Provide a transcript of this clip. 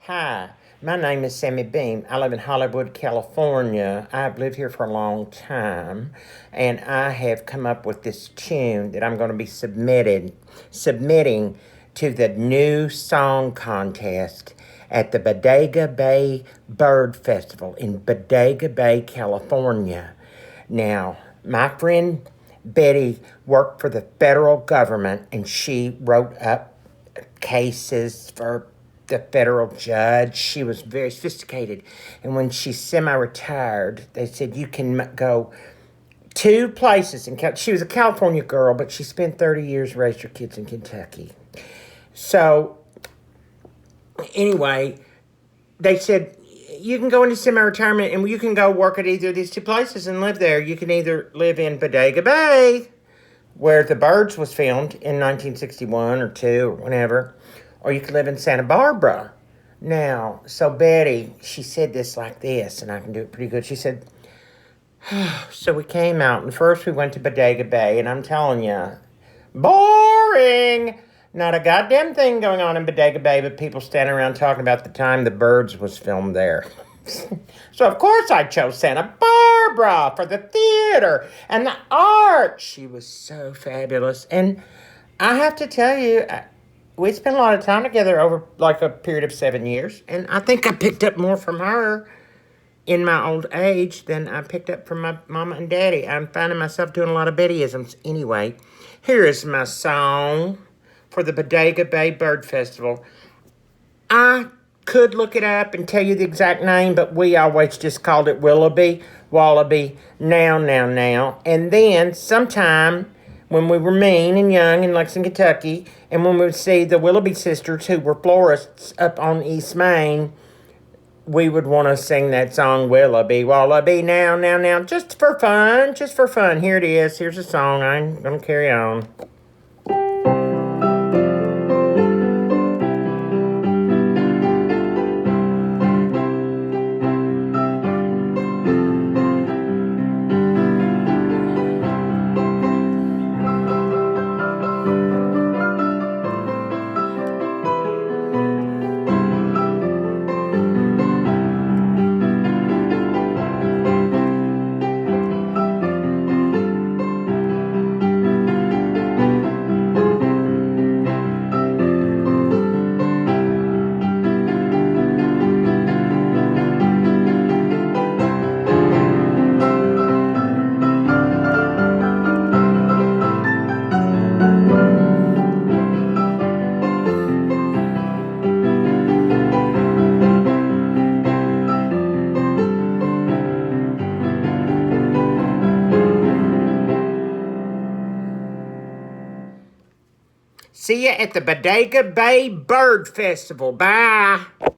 Hi, my name is Sammy Beam. I live in Hollywood, California. I've lived here for a long time, and I have come up with this tune that I'm going to be submitting to the new song contest at the Bodega Bay Bird Festival in Bodega Bay, California. Now, my friend Betty worked for the federal government, and she wrote up cases for the federal judge. She was very sophisticated. And when she's semi-retired, they said you can go two places. She was a California girl, but she spent 30 years raised her kids in Kentucky. So anyway, they said you can go into semi-retirement and you can go work at either of these two places and live there. You can either live in Bodega Bay, where The Birds was filmed in 1961 or 2 or whenever, or you could live in Santa Barbara. Now, so Betty, she said this like this, and I can do it pretty good. She said, so we came out, and first we went to Bodega Bay, and I'm telling you, boring! Not a goddamn thing going on in Bodega Bay, but people standing around talking about the time The Birds was filmed there. So, of course, I chose Santa Barbara for the theater and the art. She was so fabulous. And I have to tell you, we spent a lot of time together over like a period of 7 years. And I think I picked up more from her in my old age than I picked up from my mama and daddy. I'm finding myself doing a lot of Bettyisms. Anyway, here is my song for the Bodega Bay Bird Festival. I could look it up and tell you the exact name, but we always just called it Willoughby, Wallaby, now. And then sometime when we were mean and young in Lexington, Kentucky, and when we would see the Willoughby sisters, who were florists up on East Main, we would want to sing that song, Willoughby, Wallaby, now, just for fun. Here it is. Here's the song. I'm going to carry on. See ya at the Bodega Bay Bird Festival. Bye.